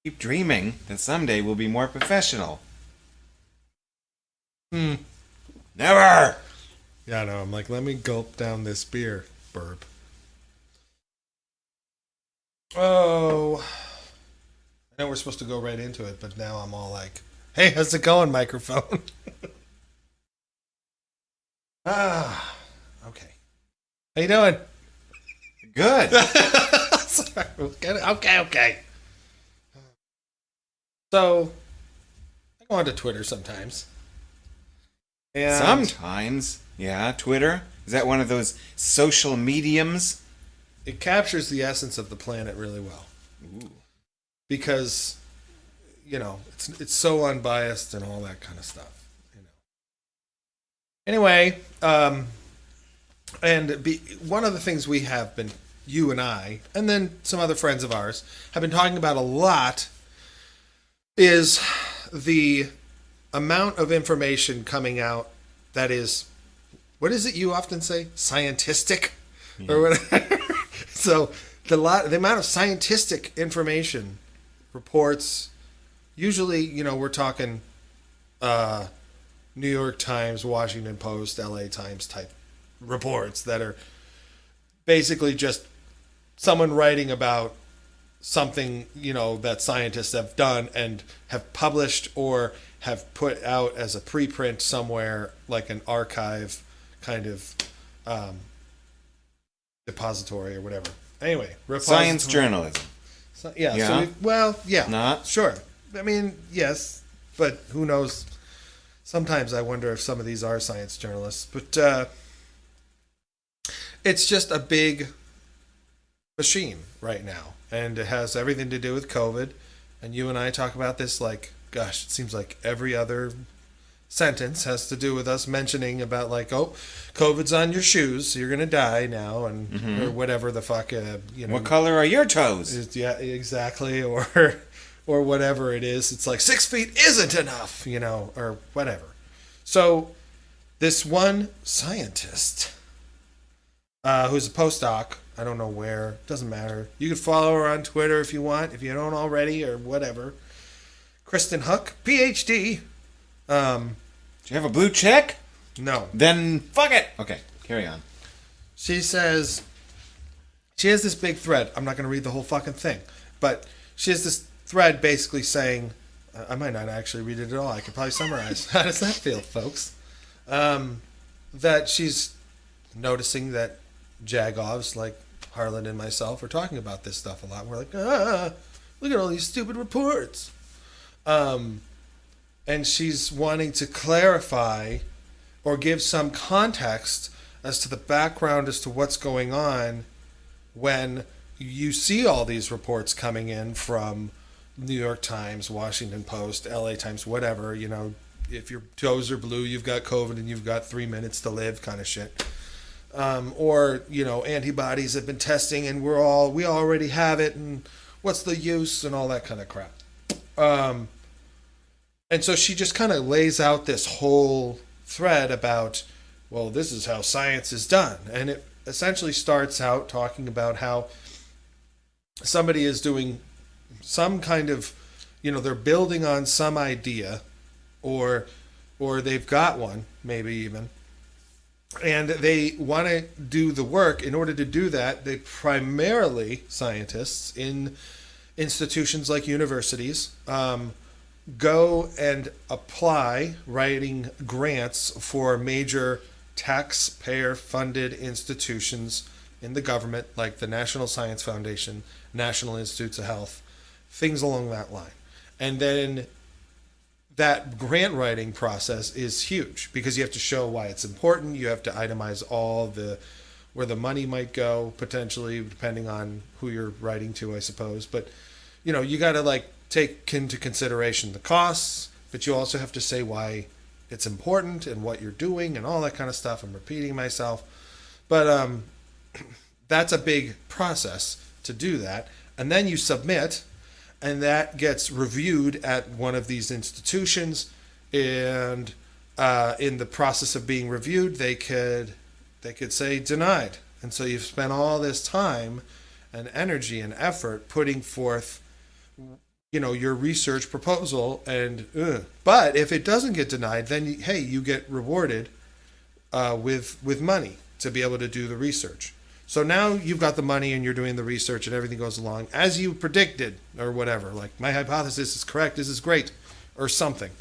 Keep dreaming that someday we'll be more professional. Hmm. Never! Yeah, no, I'm like, let me gulp down this beer. Burp. Oh, I know we're supposed to go right into it, but now I'm all like, hey, how's it going, microphone? Ah, okay. How you doing? Good. Sorry, okay. So, I go onto Twitter sometimes. And Sometimes. Yeah, Twitter. Is that one of those social mediums? it captures the essence of the planet really well. Ooh. Because, it's so unbiased and all that kind of stuff. Anyway, one of the things we have been, you and I, and then some other friends of ours, have been talking about a lot is the amount of information coming out that is, what is it you often say? Scientistic? Yeah. Or whatever. So the amount of scientific information, reports, usually, we're talking New York Times, Washington Post, LA Times type reports that are basically just someone writing about something, that scientists have done and have published or have put out as a preprint somewhere, like an archive kind of depository or whatever. Anyway, Science journalism. So, yeah. Yeah. Yeah. Not? Sure. I mean, yes, but who knows? Sometimes I wonder if some of these are science journalists. But it's just a big machine right now. And it has everything to do with COVID. And you and I talk about this like, gosh, it seems like every other sentence has to do with us mentioning about like, oh, COVID's on your shoes, you're gonna die now, and or whatever the fuck, What color are your toes? Yeah, exactly, or whatever it is. It's like 6 feet isn't enough, or whatever. So this one scientist, who's a postdoc, I don't know where, doesn't matter. You can follow her on Twitter if you want, if you don't already, or whatever. Kristen Hook, PhD. Do you have a blue check? No. Then fuck it. Okay, carry on. She says, she has this big thread. I'm not going to read the whole fucking thing, but she has this thread basically saying, I might not actually read it at all. I could probably summarize. How does that feel, folks? That she's noticing that Jagovs like Harlan and myself are talking about this stuff a lot. We're like, look at all these stupid reports. And she's wanting to clarify or give some context as to the background as to what's going on when you see all these reports coming in from New York Times, Washington Post, LA Times, whatever, if your toes are blue, you've got COVID and you've got 3 minutes to live kind of shit. Or, antibodies have been testing and we already have it and what's the use and all that kind of crap. And so she just kind of lays out this whole thread about, well, this is how science is done. And it essentially starts out talking about how somebody is doing some kind of, they're building on some idea or they've got one, maybe even. And they want to do the work. In order to do that, they primarily, scientists in institutions like universities, go and apply writing grants for major taxpayer-funded institutions in the government, like the National Science Foundation, National Institutes of Health, things along that line. And then that grant writing process is huge because you have to show why it's important. You have to itemize where the money might go, potentially, depending on who you're writing to, I suppose. But, you got to take into consideration the costs, but you also have to say why it's important and what you're doing and all that kind of stuff. I'm repeating myself. But that's a big process to do that. And then you submit, and that gets reviewed at one of these institutions. And in the process of being reviewed, they could say denied. And so you've spent all this time and energy and effort putting forth your research proposal. And but if it doesn't get denied, then hey, you get rewarded with money to be able to do the research. So now you've got the money and you're doing the research and everything goes along as you predicted or whatever. Like, my hypothesis is correct. This is great, or something.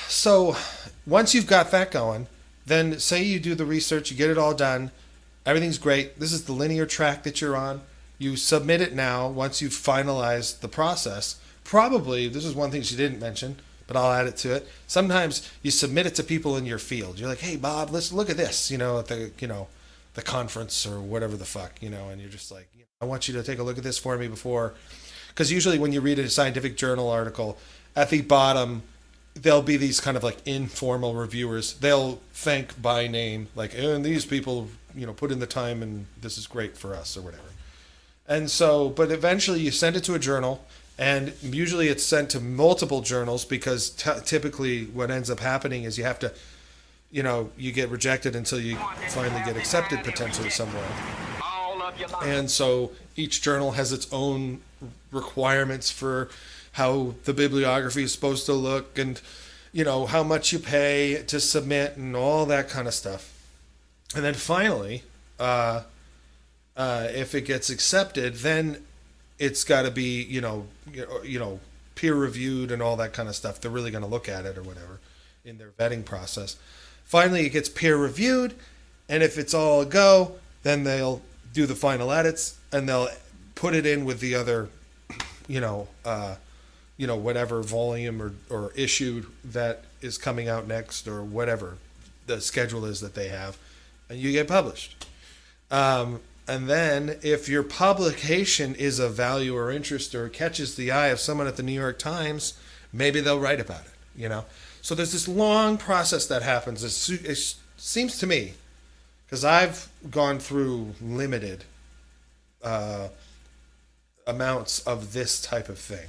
So once you've got that going, then say you do the research, you get it all done, everything's great. This is the linear track that you're on. You submit it now once you've finalized the process. Probably, this is one thing she didn't mention, but I'll add it to it. Sometimes you submit it to people in your field. You're like, hey, Bob, let's look at this, at the conference or whatever the fuck, and you're just like, I want you to take a look at this for me before. Because usually when you read a scientific journal article, at the bottom, there'll be these kind of like informal reviewers. They'll thank by name, like, and these people, put in the time and this is great for us or whatever. And so, but eventually you send it to a journal, and usually it's sent to multiple journals because typically what ends up happening is you have to, you get rejected until you finally get accepted potentially somewhere. And so each journal has its own requirements for how the bibliography is supposed to look, and how much you pay to submit and all that kind of stuff. And then finally, if it gets accepted, then it's got to be peer reviewed and all that kind of stuff. They're really going to look at it or whatever in their vetting process. Finally, it gets peer reviewed, and if it's all a go, then they'll do the final edits and they'll put it in with the other, whatever volume or issue that is coming out next, or whatever the schedule is that they have, and you get published. And then if your publication is of value or interest or catches the eye of someone at the New York Times, maybe they'll write about it, So there's this long process that happens. It seems to me, because I've gone through limited amounts of this type of thing.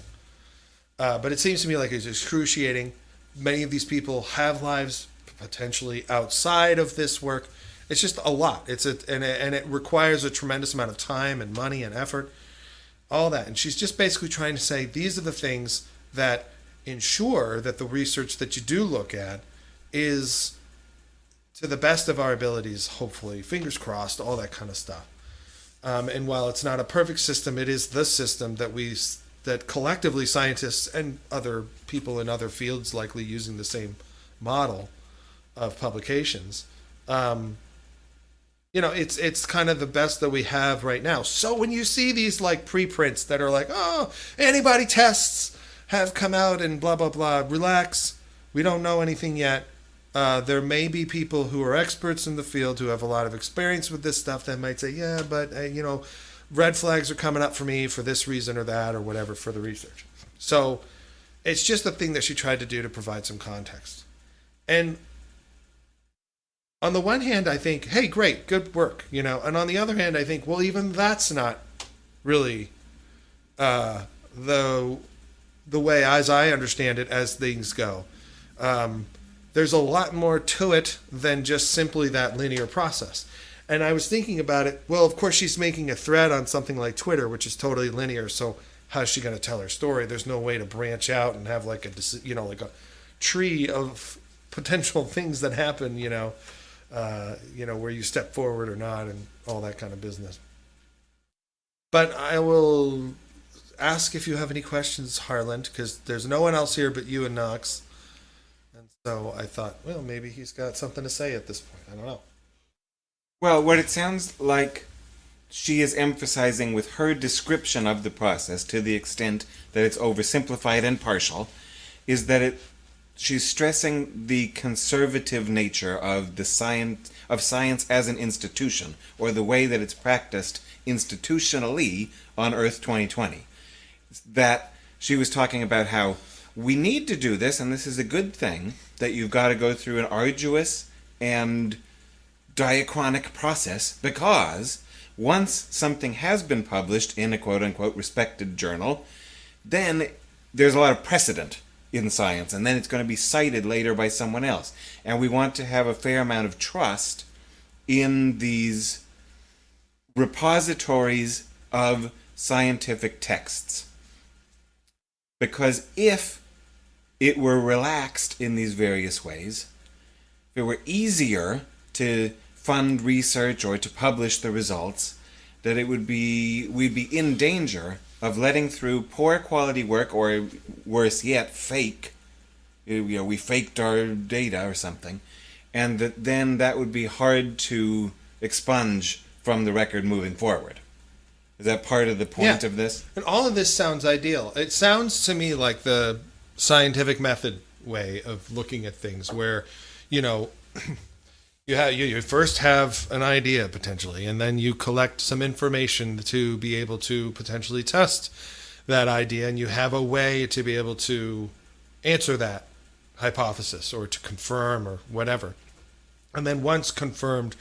But it seems to me like it's excruciating. Many of these people have lives potentially outside of this work. It's just a lot. And it requires a tremendous amount of time and money and effort, all that. And she's just basically trying to say these are the things that ensure that the research that you do look at is to the best of our abilities, hopefully, fingers crossed, all that kind of stuff. And while it's not a perfect system, it is the system that collectively scientists and other people in other fields likely using the same model of publications. It's kind of the best that we have right now. So when you see these like preprints that are like, oh, antibody tests have come out and blah, blah, blah, relax. We don't know anything yet. There may be people who are experts in the field who have a lot of experience with this stuff that might say, yeah, but, red flags are coming up for me for this reason or that or whatever for the research. So it's just a thing that she tried to do to provide some context. And on the one hand, I think, hey, great, good work, And on the other hand, I think, well, even that's not really the way, as I understand it, as things go. There's a lot more to it than just simply that linear process. And I was thinking about it. Well, of course, she's making a thread on something like Twitter, which is totally linear. So how's she going to tell her story? There's no way to branch out and have like a tree of potential things that happen, where you step forward or not and all that kind of business. But I will ask if you have any questions, Harland, because there's no one else here but you and Knox. And so I thought, well, maybe he's got something to say at this point. I don't know. Well, what it sounds like she is emphasizing with her description of the process, to the extent that it's oversimplified and partial, is that she's stressing the conservative nature of science as an institution, or the way that it's practiced institutionally on Earth 2020. That she was talking about how we need to do this, and this is a good thing, that you've got to go through an arduous and diachronic process, because once something has been published in a quote-unquote respected journal, then there's a lot of precedent in science, and then it's going to be cited later by someone else. And we want to have a fair amount of trust in these repositories of scientific texts. Because if it were relaxed in these various ways, if it were easier to fund research or to publish the results, that we'd be in danger of letting through poor quality work, or worse yet, fake. We faked our data or something, and then that would be hard to expunge from the record moving forward. Is that part of the point of this? And all of this sounds ideal. It sounds to me like the scientific method way of looking at things, where, you first have an idea potentially, and then you collect some information to be able to potentially test that idea, and you have a way to be able to answer that hypothesis or to confirm or whatever. And then once confirmed,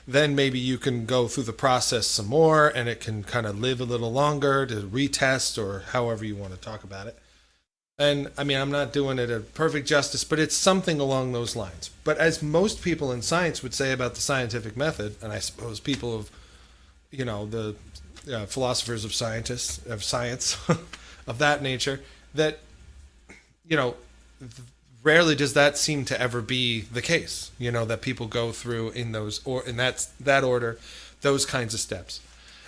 then maybe you can go through the process some more, and it can kind of live a little longer to retest, or however you want to talk about it. And I mean, I'm not doing it a perfect justice, but it's something along those lines. But as most people in science would say about the scientific method, and I suppose people of, the philosophers of science, of that nature, that, rarely does that seem to ever be the case, that people go through in those, or in that order, those kinds of steps.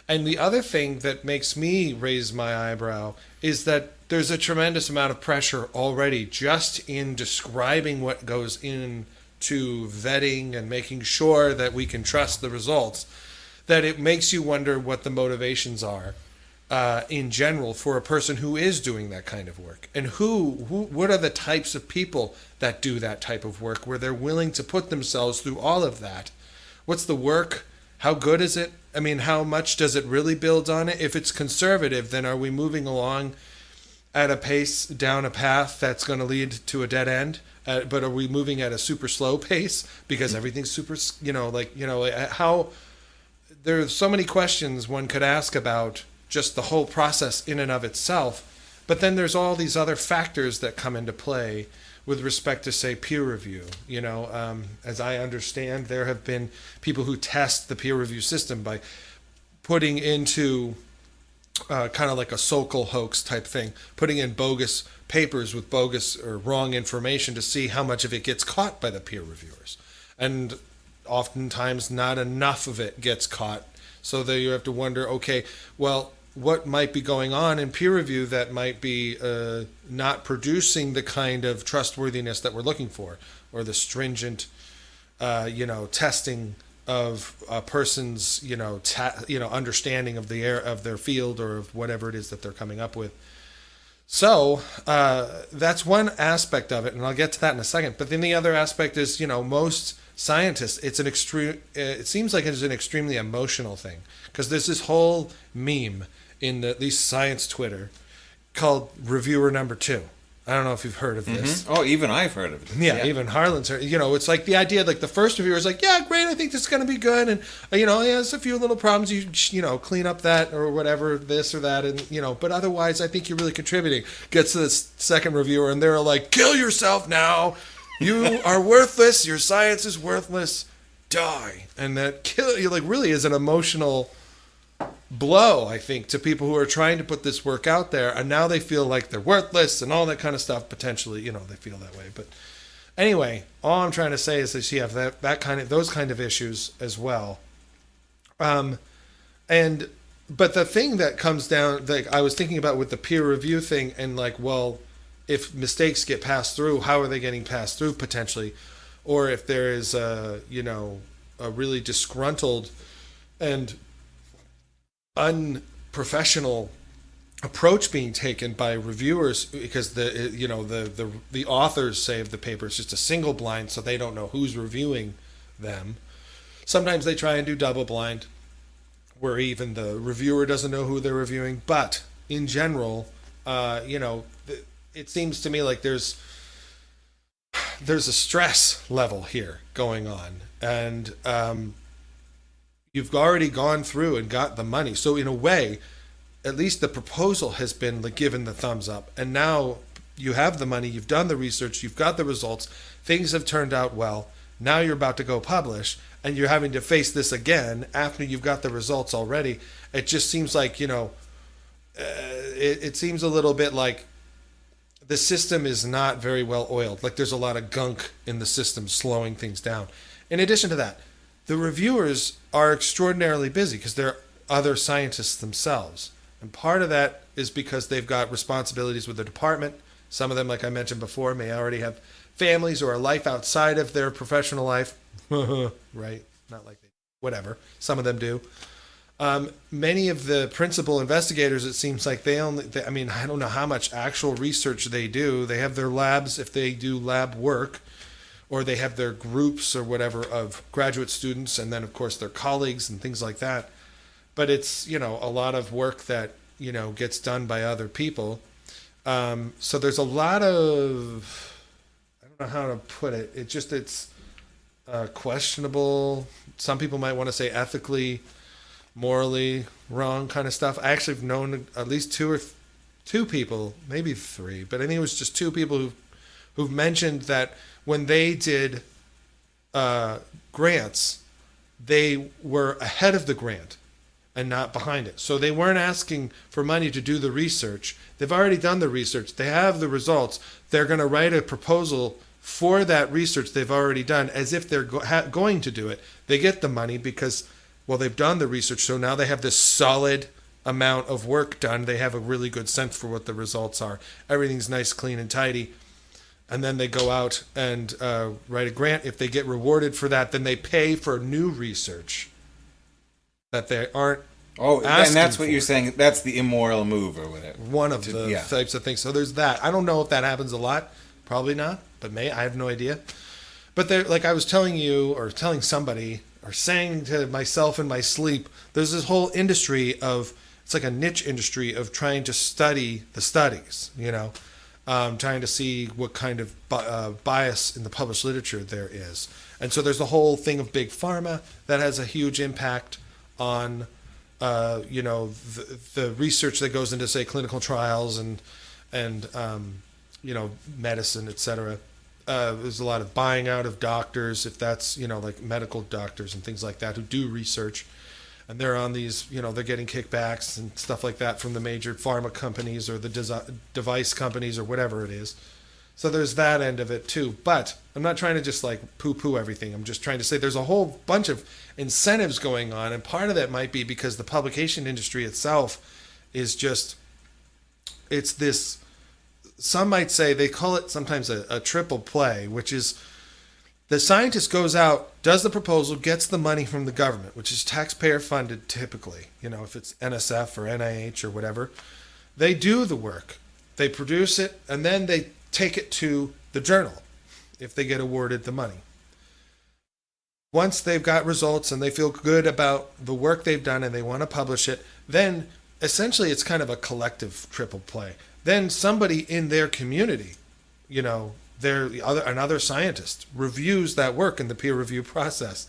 And the other thing that makes me raise my eyebrow is that there's a tremendous amount of pressure already just in describing what goes into vetting and making sure that we can trust the results, that it makes you wonder what the motivations are in general for a person who is doing that kind of work, and what are the types of people that do that type of work where they're willing to put themselves through all of that. What's the work? How good is it? I mean, how much does it really build on it? If it's conservative, then are we moving along at a pace down a path that's going to lead to a dead end? But are we moving at a super slow pace because everything's super, how there's so many questions one could ask about just the whole process in and of itself. But then there's all these other factors that come into play with respect to, say, peer review. As I understand, there have been people who test the peer review system by putting into kind of like a Sokol hoax type thing, putting in bogus papers with bogus or wrong information to see how much of it gets caught by the peer reviewers. And oftentimes not enough of it gets caught. So there you have to wonder, okay, well, what might be going on in peer review that might be not producing the kind of trustworthiness that we're looking for, or the stringent, testing of a person's, understanding of of their field, or of whatever it is that they're coming up with. So that's one aspect of it, and I'll get to that in a second. But then the other aspect is, most scientists, it seems like it's an extremely emotional thing, because there's this whole meme in at least science Twitter called Reviewer Number 2. I don't know if you've heard of this. Mm-hmm. Oh, even I've heard of it. Yeah, even Harlan's heard. It's like the idea, like the first reviewer is like, yeah, great, I think this is going to be good, and there's a few little problems, you clean up that or whatever, this or that, and but otherwise I think you're really contributing. Gets to the second reviewer, and they're like, kill yourself now, you are worthless, your science is worthless, die. And that really is an emotional blow, I think, to people who are trying to put this work out there, and now they feel like they're worthless and all that kind of stuff. Potentially, they feel that way. But anyway, all I'm trying to say is that you have those kind of issues as well. But the thing that comes down, like I was thinking about with the peer review thing, and like, well, if mistakes get passed through, how are they getting passed through potentially? Or if there is a really disgruntled and unprofessional approach being taken by reviewers, because the authors say of the paper is just a single blind, so they don't know who's reviewing them. Sometimes they try and do double blind, where even the reviewer doesn't know who they're reviewing. But in general, it seems to me like there's a stress level here going on, and you've already gone through and got the money. So in a way, at least the proposal has been given the thumbs up. And now you have the money, you've done the research, you've got the results, things have turned out well. Now you're about to go publish, and you're having to face this again after you've got the results already. It just seems like, it seems a little bit like the system is not very well oiled. Like there's a lot of gunk in the system slowing things down. In addition to that, the reviewers are extraordinarily busy because they're other scientists themselves. And part of that is because they've got responsibilities with the department. Some of them, like I mentioned before, may already have families or a life outside of their professional life. Right? Not like they, whatever. Some of them do. Many of the principal investigators, it seems like I mean, I don't know how much actual research they do. They have their labs if they do lab work, or they have their groups or whatever of graduate students, and then of course their colleagues and things like that. But it's, a lot of work that, gets done by other people. So there's a lot of, I don't know how to put it. It's questionable. Some people might want to say ethically, morally wrong kind of stuff. I actually have known at least two people, maybe three, but I think it was just two people who've mentioned that when they did grants, they were ahead of the grant and not behind it. So they weren't asking for money to do the research. They've already done the research. They have the results. They're going to write a proposal for that research they've already done as if they're going to do it. They get the money because, well, they've done the research. So now they have this solid amount of work done. They have a really good sense for what the results are. Everything's nice, clean, and tidy. And then they go out and write a grant. If they get rewarded for that, then they pay for new research that they aren't. Oh, and that's what for. You're saying. That's the immoral move or whatever. One of the types of things. So there's that. I don't know if that happens a lot. Probably not, but I have no idea. But there, like I was telling you or telling somebody or saying to myself in my sleep, there's this whole industry of, it's like a niche industry of trying to study the studies, trying to see what kind of bias in the published literature there is. And so there's the whole thing of big pharma that has a huge impact on, the research that goes into, say, clinical trials and medicine, et cetera. There's a lot of buying out of doctors, if that's, like medical doctors and things like that who do research. And they're on these, they're getting kickbacks and stuff like that from the major pharma companies or the device companies or whatever it is. So there's that end of it too. But I'm not trying to just like poo-poo everything. I'm just trying to say there's a whole bunch of incentives going on. And part of that might be because the publication industry itself is just, it's this, some might say, they call it sometimes a triple play, which is the scientist goes out, does the proposal, gets the money from the government, which is taxpayer funded typically, if it's NSF or NIH or whatever. They do the work, they produce it, and then they take it to the journal if they get awarded the money. Once they've got results and they feel good about the work they've done and they want to publish it, then essentially it's kind of a collective triple play. Then somebody in their community, another scientist reviews that work in the peer review process.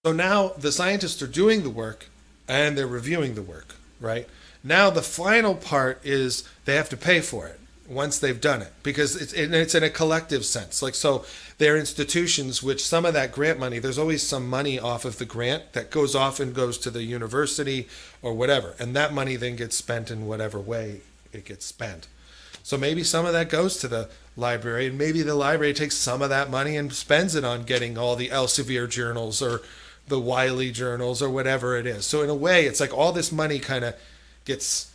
So now the scientists are doing the work and they're reviewing the work, right? Now the final part is they have to pay for it once they've done it, because it's in a collective sense. Like, so there are institutions which some of that grant money, there's always some money off of the grant that goes off and goes to the university or whatever. And that money then gets spent in whatever way it gets spent. So maybe some of that goes to the library, and maybe the library takes some of that money and spends it on getting all the Elsevier journals or the Wiley journals or whatever it is. So in a way, it's like all this money kind of gets,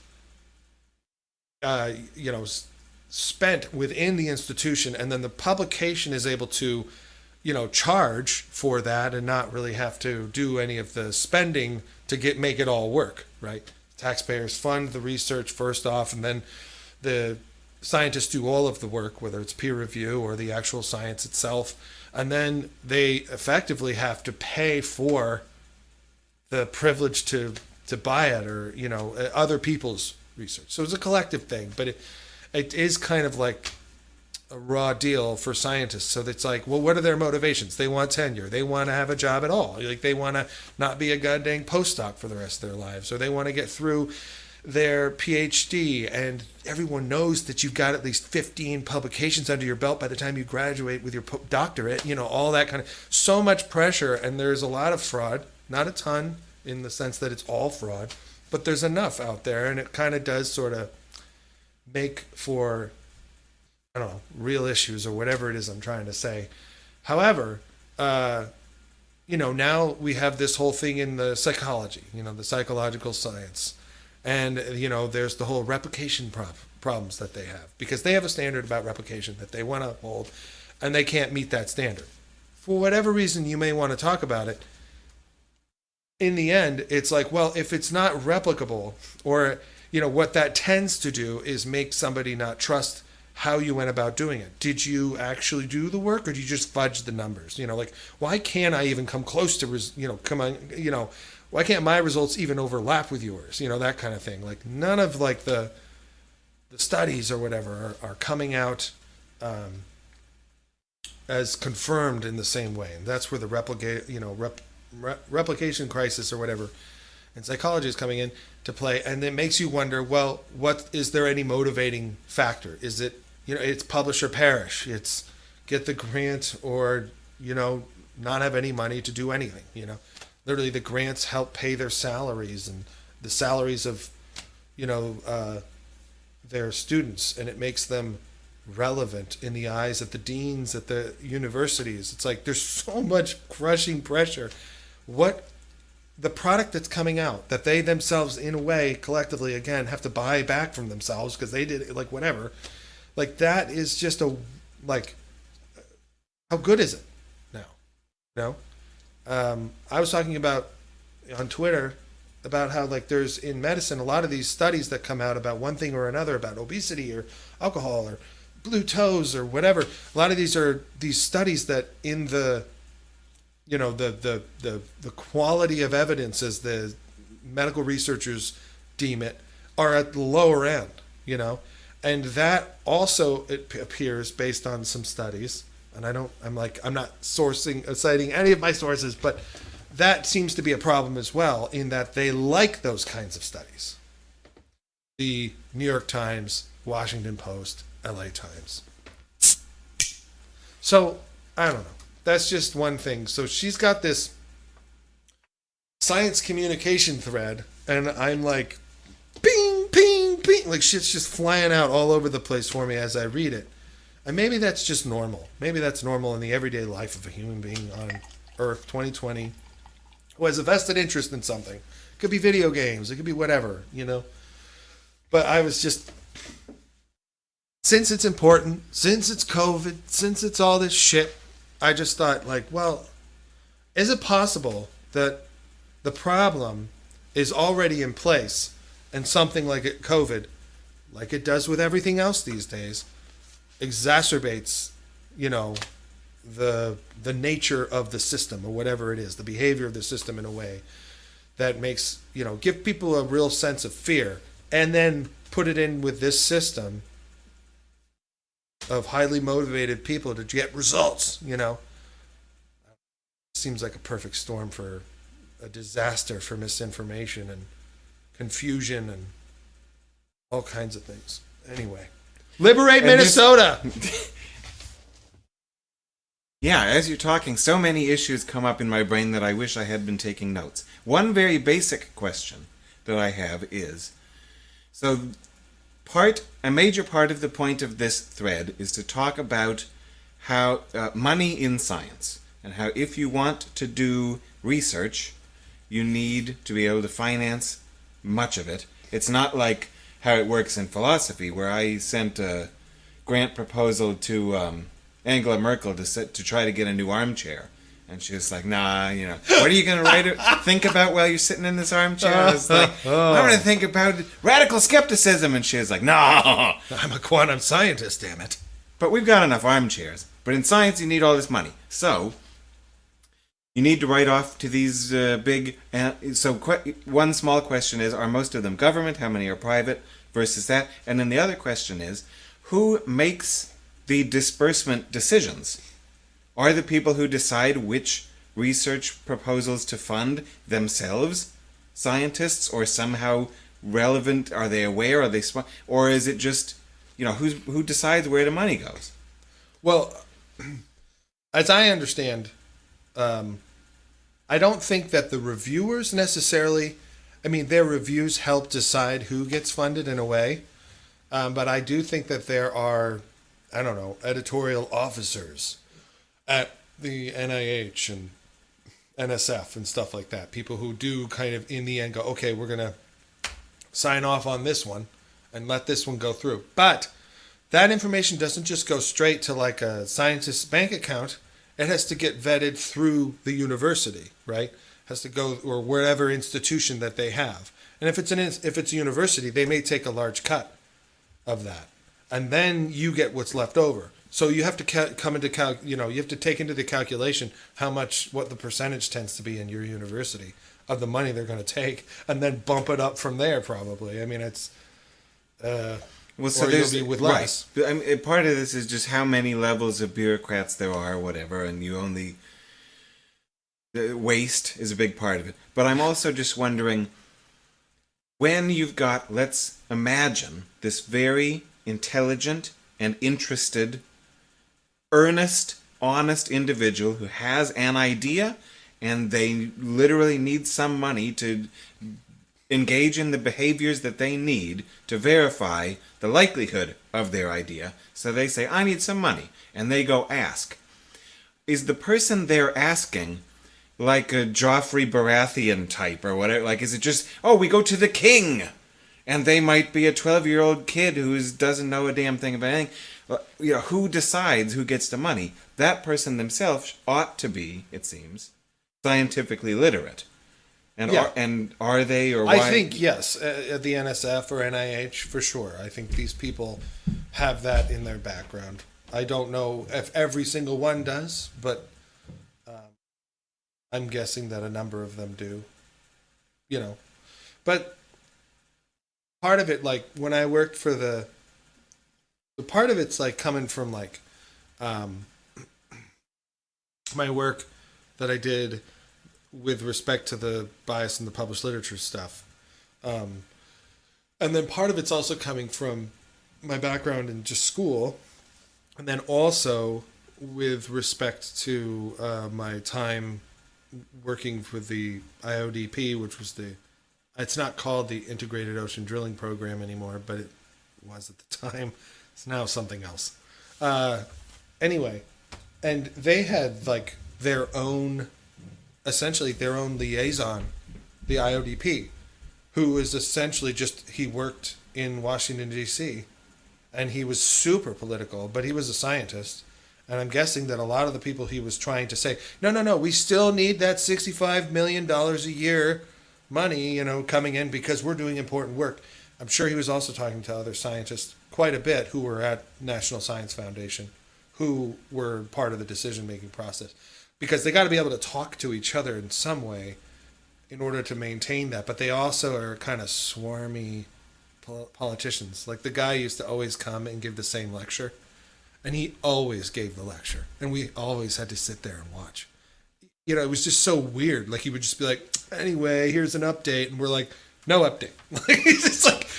spent within the institution, and then the publication is able to, charge for that and not really have to do any of the spending to make it all work, right? Taxpayers fund the research first off, and then the scientists do all of the work, whether it's peer review or the actual science itself, and then they effectively have to pay for the privilege to buy it or other people's research. So it's a collective thing, but it is kind of like a raw deal for scientists. So it's like, well, what are their motivations? They want tenure. They want to have a job at all. Like, they want to not be a goddamn postdoc for the rest of their lives, or they want to get through their PhD, and everyone knows that you've got at least 15 publications under your belt by the time you graduate with your doctorate, all that kind of, so much pressure. And there's a lot of fraud, not a ton in the sense that it's all fraud, but there's enough out there, and it kind of does sort of make for, I don't know, real issues or whatever it is I'm trying to say. However, now we have this whole thing in the psychology, the psychological science. And, there's the whole replication problems that they have because they have a standard about replication that they want to uphold and they can't meet that standard. For whatever reason you may want to talk about it, in the end, it's like, well, if it's not replicable or, what that tends to do is make somebody not trust how you went about doing it. Did you actually do the work or did you just fudge the numbers? Like, why can't I even come close to, why can't my results even overlap with yours? That kind of thing. Like none of like the studies or whatever are coming out as confirmed in the same way. And that's where the replication crisis or whatever in psychology is coming in to play. And it makes you wonder, well, what is there any motivating factor? Is it, it's publish or perish. It's get the grant or, not have any money to do anything, Literally, the grants help pay their salaries and the salaries of, their students, and it makes them relevant in the eyes of the deans at the universities. It's like there's so much crushing pressure. What the product that's coming out that they themselves, in a way, collectively, again, have to buy back from themselves because they did it, like whatever. Like that is just how good is it now? I was talking about on Twitter about how like there's in medicine a lot of these studies that come out about one thing or another about obesity or alcohol or blue toes or whatever. A lot of these are these studies that in the the quality of evidence as the medical researchers deem it are at the lower end, and that also it appears based on some studies. And I'm not citing any of my sources, but that seems to be a problem as well in that they like those kinds of studies. The New York Times, Washington Post, LA Times. So, I don't know. That's just one thing. So she's got this science communication thread, and I'm like, ping, ping, ping. Like shit's just flying out all over the place for me as I read it. And maybe that's just normal. Maybe that's normal in the everyday life of a human being on Earth 2020 who has a vested interest in something. It could be video games. It could be whatever, But I was just, since it's important, since it's COVID, since it's all this shit, I just thought like, well, is it possible that the problem is already in place and something like COVID, like it does with everything else these days, exacerbates, the nature of the system or whatever it is, the behavior of the system in a way that makes, give people a real sense of fear and then put it in with this system of highly motivated people to get results, Seems like a perfect storm for a disaster for misinformation and confusion and all kinds of things. Anyway. Liberate Minnesota! Yeah, as you're talking, so many issues come up in my brain that I wish I had been taking notes. One very basic question that I have is, so a major part of the point of this thread is to talk about how money in science, and how if you want to do research, you need to be able to finance much of it. It's not like how it works in philosophy, where I sent a grant proposal to Angela Merkel to try to get a new armchair. And she was like, nah, what are you going to think about while you're sitting in this armchair? I was like, I'm going to think about radical skepticism. And she was like, no. I'm a quantum scientist, damn it. But we've got enough armchairs. But in science, you need all this money. So you need to write off to these big... one small question is, are most of them government? How many are private versus that? And then the other question is, who makes the disbursement decisions? Are the people who decide which research proposals to fund themselves scientists, or somehow relevant? Are they aware? Are they smart? Or is it just, who decides where the money goes? Well, as I understand... I don't think that the reviewers necessarily, their reviews help decide who gets funded in a way. But I do think that there are, I don't know, editorial officers at the NIH and NSF and stuff like that. People who do kind of in the end go, okay, we're going to sign off on this one and let this one go through. But that information doesn't just go straight to like a scientist's bank account. It has to get vetted through the university, right? It has to go, or wherever institution that they have. And if it's a university, they may take a large cut of that, and then you get what's left over. So you have to you have to take into the calculation what the percentage tends to be in your university of the money they're going to take, and then bump it up from there. Probably. I mean, it's well, so or you'll be with less. Right. I mean, part of this is just how many levels of bureaucrats there are, whatever, and you only waste is a big part of it. But I'm also just wondering, when you've got, let's imagine, this very intelligent and interested, earnest, honest individual who has an idea and they literally need some money to engage in the behaviors that they need to verify the likelihood of their idea. So they say, I need some money. And they go ask. Is the person they're asking like a Joffrey Baratheon type or whatever? Like, is it just, oh, we go to the king, and they might be a 12-year-old kid who doesn't know a damn thing about anything? You know, who decides who gets the money? That person themselves ought to be, it seems, scientifically literate. And are they, or why? I think, yes, at the NSF or NIH, for sure. I think these people have that in their background. I don't know if every single one does, but I'm guessing that a number of them do. You know, but part of it, like when I worked for the part of it's like coming from like my work that I did with respect to the bias in the published literature stuff. And then part of it's also coming from my background in just school, and then also with respect to my time working with the IODP, which was it's not called the Integrated Ocean Drilling Program anymore, but it was at the time. It's now something else. Anyway, and they had like essentially their own liaison, the IODP, who was essentially he worked in Washington, D.C., and he was super political, but he was a scientist. And I'm guessing that a lot of the people he was trying to say, no, we still need that $65 million a year money, coming in because we're doing important work. I'm sure he was also talking to other scientists quite a bit who were at National Science Foundation, who were part of the decision-making process. Because they got to be able to talk to each other in some way in order to maintain that. But they also are kind of swarmy politicians. Like the guy used to always come and give the same lecture. And he always gave the lecture. And we always had to sit there and watch. It was just so weird. Like he would just be like, anyway, here's an update. And we're like, no update.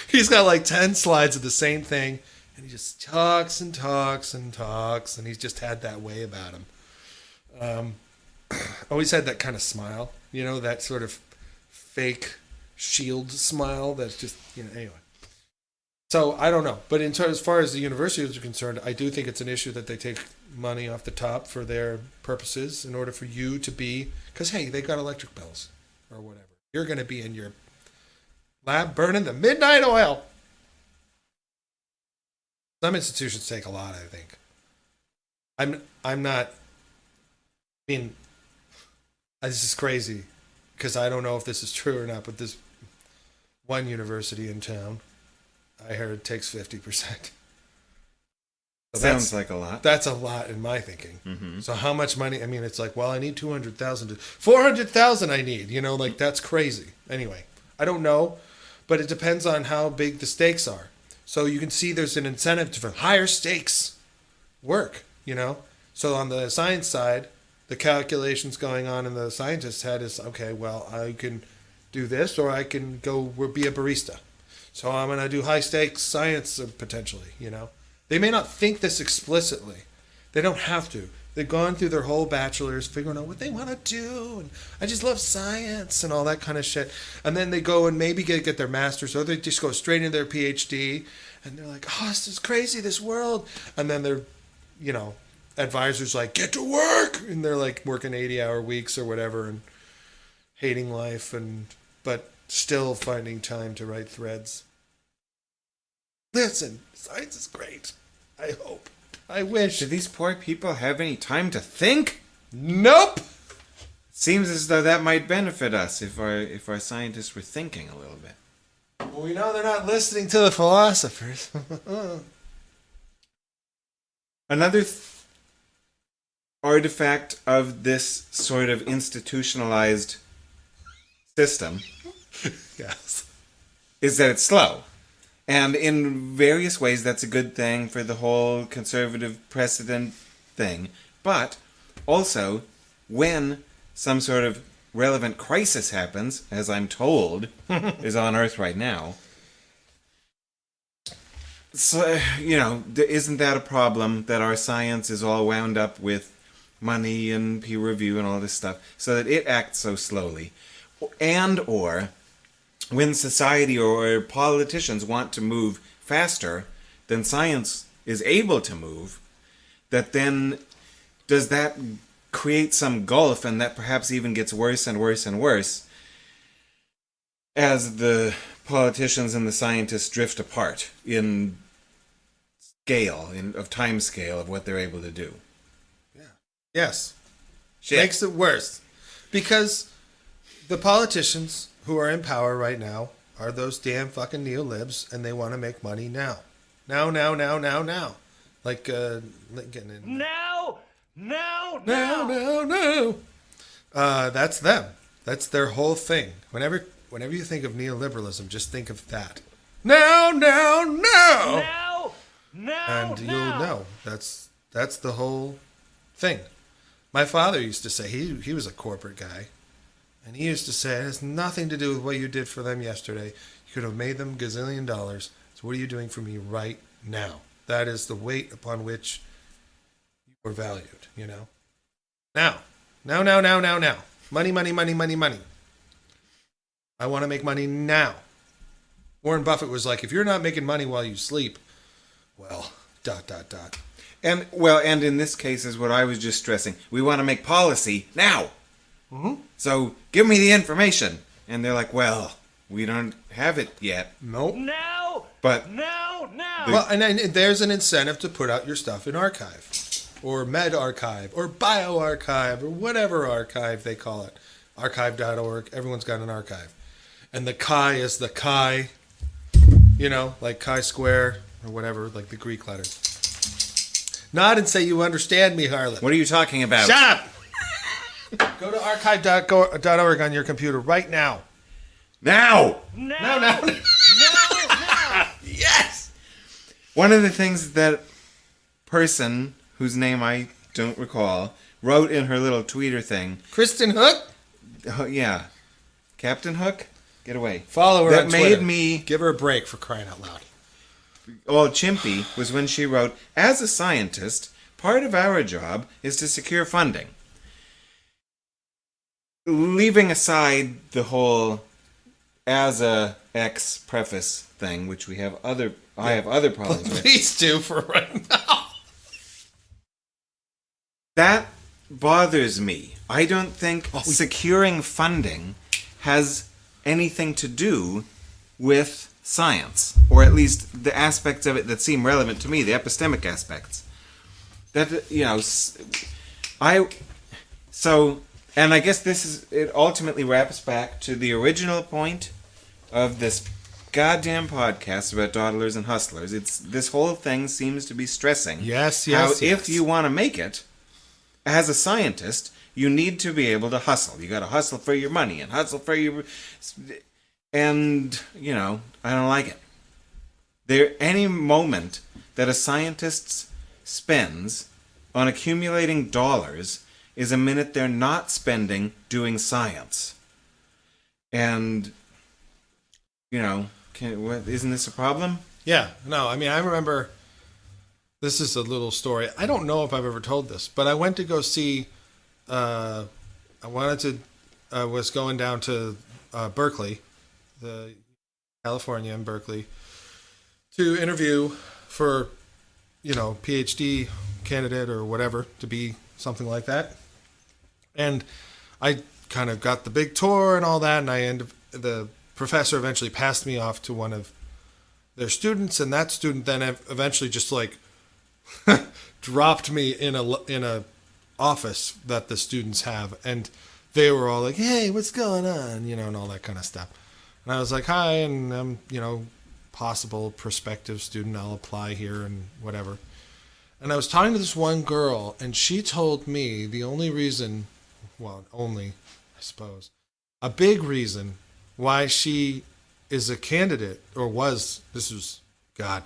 He's got like 10 slides of the same thing. And he just talks and talks and talks. And he's just had that way about him. Always had that kind of smile. That sort of fake shield smile that's just, anyway. So I don't know, but as far as the universities are concerned, I do think it's an issue that they take money off the top for their purposes in order for you to be, because hey, they got electric bills or whatever. You're going to be in your lab burning the midnight oil. Some institutions take a lot, I think. I'm not. I mean, this is crazy because I don't know if this is true or not, but this one university in town, I heard it takes 50%. So sounds like a lot. That's a lot in my thinking. Mm-hmm. So how much money? I mean, it's like, well, I need 200,000 to 400,000. I need, that's crazy. Anyway, I don't know, but it depends on how big the stakes are. So you can see there's an incentive for higher stakes work. So on the science side, the calculations going on in the scientist's head is, okay, well, I can do this, or I can go be a barista. So I'm going to do high stakes science potentially, They may not think this explicitly. They don't have to. They've gone through their whole bachelor's figuring out what they want to do. And I just love science and all that kind of shit. And then they go and maybe get their master's, or they just go straight into their PhD. and they're like, oh, this is crazy, this world. And then they're, advisors like, get to work. And they're like working 80-hour weeks or whatever and hating life, but still finding time to write threads. Listen, science is great. I hope. I wish. Do these poor people have any time to think? Nope. Seems as though that might benefit us if our scientists were thinking a little bit. Well, we know they're not listening to the philosophers. Another artifact of this sort of institutionalized system Yes. is that it's slow. And in various ways, that's a good thing for the whole conservative precedent thing. But also, when some sort of relevant crisis happens, as I'm told is on Earth right now, so, isn't that a problem that our science is all wound up with money and peer review and all this stuff, so that it acts so slowly? And or when society or politicians want to move faster than science is able to move, that then does that create some gulf, and that perhaps even gets worse and worse and worse as the politicians and the scientists drift apart in scale, of time scale of what they're able to do. Yeah. Yes. Shit. Makes it worse. Because the politicians who are in power right now are those damn fucking neolibs, and they want to make money now. Now. Like Lincoln and... Now. That's them. That's their whole thing. Whenever you think of neoliberalism, just think of that. Now. And you'll know. That's the whole thing. My father used to say, he was a corporate guy, and he used to say, it has nothing to do with what you did for them yesterday. You could have made them gazillion dollars. So what are you doing for me right now? That is the weight upon which you are valued, Now. Money. I want to make money now. Warren Buffett was like, if you're not making money while you sleep, well, ... And in this case is what I was just stressing. We want to make policy now. Mm-hmm. So give me the information. And they're like, well, we don't have it yet. Nope. Now. But Now. Well, and there's an incentive to put out your stuff in archive, or med archive, or bioarchive, or whatever archive they call it. Archive.org. Everyone's got an archive. And the chi is the chi, like chi-square, or whatever, like the Greek letters. Nod and say you understand me, Harlan. what are you talking about? Shut up! Go to archive.org on your computer right now. Now! Now. Yes! One of the things that person, whose name I don't recall, wrote in her little tweeter thing. Kristen Hook? Yeah. Captain Hook? Get away. Follow her that on Twitter. made me Give her a break, for crying out loud. all chimpy was when she wrote, as a scientist, part of our job is to secure funding. Leaving aside the whole as a X preface thing, which I have other problems with. Please do for right now. That bothers me. I don't think securing funding has anything to do with science, or at least the aspects of it that seem relevant to me, the epistemic aspects. That, and I guess it ultimately wraps back to the original point of this goddamn podcast about dawdlers and hustlers. This whole thing seems to be stressing how if you want to make it, as a scientist, you need to be able to hustle. You got to hustle for your money and hustle for your... And, I don't like it. Any moment that a scientist spends on accumulating dollars is a minute they're not spending doing science. And, isn't this a problem? Yeah, no, I remember, this is a little story. I don't know if I've ever told this, but I went to go see, I was going down to Berkeley, California in Berkeley, to interview for, PhD candidate or whatever, to be something like that. And I kind of got the big tour and all that, and the professor eventually passed me off to one of their students, and that student then eventually just like dropped me in a office that the students have, and they were all like, "Hey, what's going on?" And all that kind of stuff. And I was like, "Hi," and I'm possible prospective student. I'll apply here and whatever. And I was talking to this one girl, and she told me the only reason, only, I suppose, a big reason why she is a candidate, or was, God,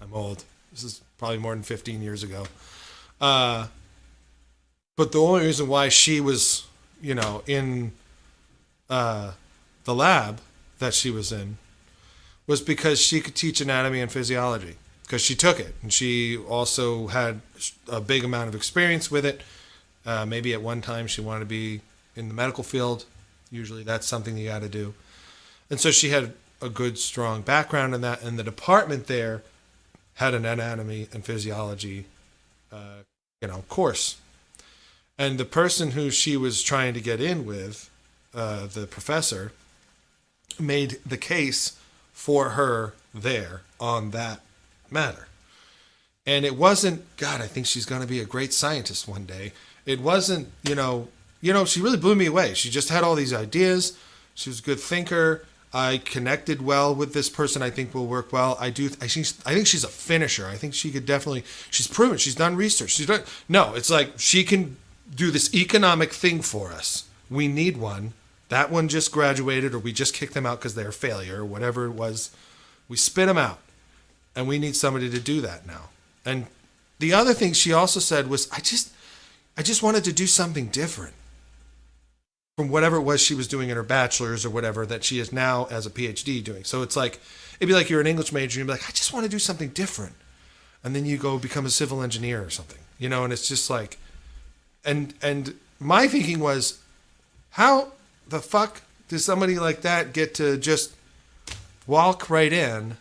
I'm old. This is probably more than 15 years ago. But the only reason why she was, in the lab that she was in was because she could teach anatomy and physiology. Because she took it, and she also had a big amount of experience with it. Maybe at one time she wanted to be in the medical field. Usually that's something you got to do. And so she had a good, strong background in that, and the department there had an anatomy and physiology, course. And the person who she was trying to get in with, the professor, made the case for her there on that matter. And it wasn't, God, I think she's going to be a great scientist one day. It wasn't, she really blew me away. She just had all these ideas. She was a good thinker. I connected well with this person. I think will work well. I think she's a finisher. I think she could definitely, she's proven, she's done research. It's like she can do this economic thing for us. We need one. That one just graduated, or we just kicked them out because they're a failure, or whatever it was. We spit them out. And we need somebody to do that now. And the other thing she also said was, I just wanted to do something different from whatever it was she was doing in her bachelor's or whatever that she is now as a PhD doing. So it's like, it'd be like you're an English major and you'd be like, I just want to do something different. And then you go become a civil engineer or something, and it's just like, and my thinking was, how the fuck does somebody like that get to just walk right in?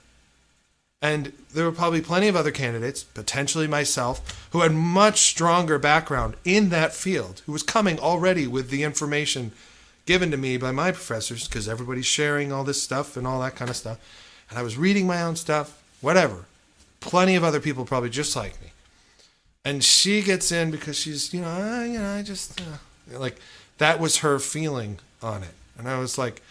And there were probably plenty of other candidates, potentially myself, who had much stronger background in that field, who was coming already with the information given to me by my professors, because everybody's sharing all this stuff and all that kind of stuff. And I was reading my own stuff, whatever. Plenty of other people probably just like me. And she gets in because she's, like, that was her feeling on it. And I was like,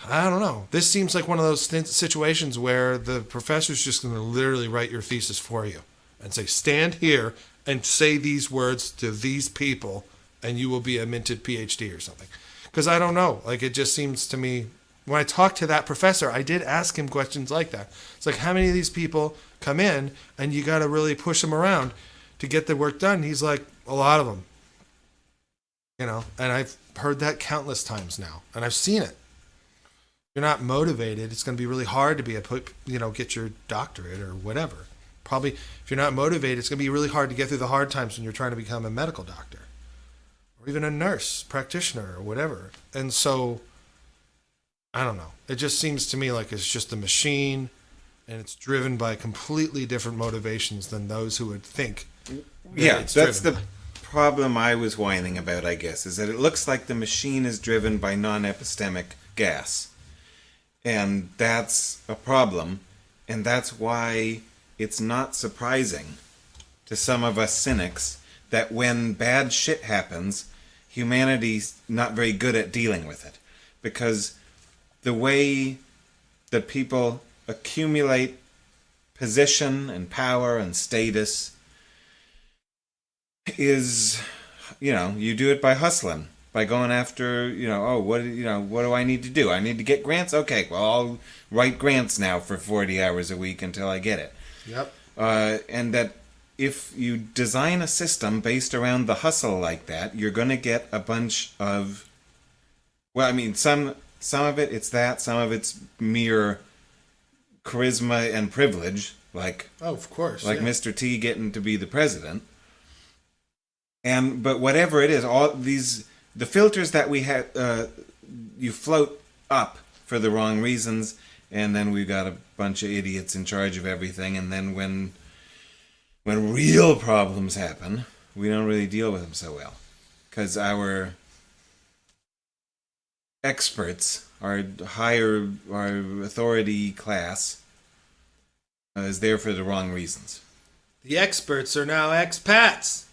I don't know. This seems like one of those situations where the professor's just going to literally write your thesis for you and say, stand here and say these words to these people and you will be a minted PhD or something. Because I don't know. Like, it just seems to me, when I talked to that professor, I did ask him questions like that. It's like, how many of these people come in and you got to really push them around to get the work done? He's like, a lot of them. And I've heard that countless times now, and I've seen it. You're not motivated, it's going to be really hard to get your doctorate or whatever. Probably, if you're not motivated, it's going to be really hard to get through the hard times when you're trying to become a medical doctor or even a nurse practitioner or whatever. And so, I don't know. It just seems to me like it's just a machine, and it's driven by completely different motivations than those who would think. Yeah, that's the problem I was whining about, I guess, is that it looks like the machine is driven by non-epistemic gas. And that's a problem, and that's why it's not surprising to some of us cynics that when bad shit happens, humanity's not very good at dealing with it. Because the way that people accumulate position and power and status is, you do it by hustling. By going after, what do I need to do? I need to get grants? Okay, well, I'll write grants now for 40 hours a week until I get it. Yep. And that if you design a system based around the hustle like that, you're going to get a bunch of, some of it, it's that. Some of it's mere charisma and privilege, like, oh, of course, like Mr. T getting to be the president. But whatever it is, all the filters that we have, you float up for the wrong reasons, and then we've got a bunch of idiots in charge of everything, and then when real problems happen, we don't really deal with them so well. Because our experts, our authority class, is there for the wrong reasons. The experts are now expats.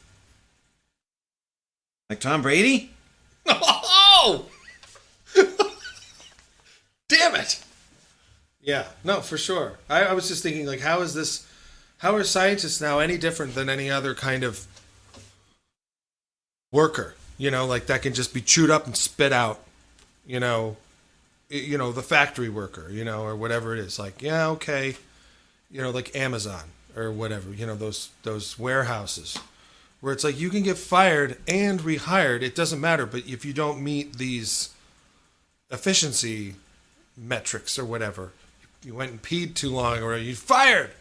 Like Tom Brady? Oh! Damn it! Yeah, no, for sure. I was just thinking, like, how are scientists now any different than any other kind of worker? You know, like that can just be chewed up and spit out. You know, the factory worker, or whatever it is. Like, yeah, okay, like Amazon or whatever. Those warehouses where it's like you can get fired and rehired. It doesn't matter, but if you don't meet these efficiency metrics or whatever, you went and peed too long or you fired.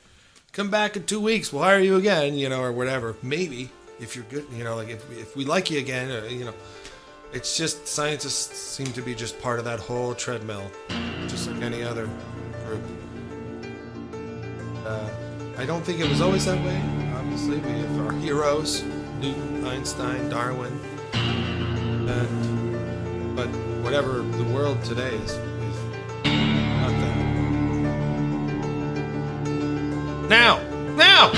Come back in 2 weeks, we'll hire you again, or whatever. Maybe if you're good, like if we like you again, it's just scientists seem to be just part of that whole treadmill, just like any other group. I don't think it was always that way. Obviously, we have our heroes: Newton, Einstein, Darwin, but whatever the world today is not that. Now!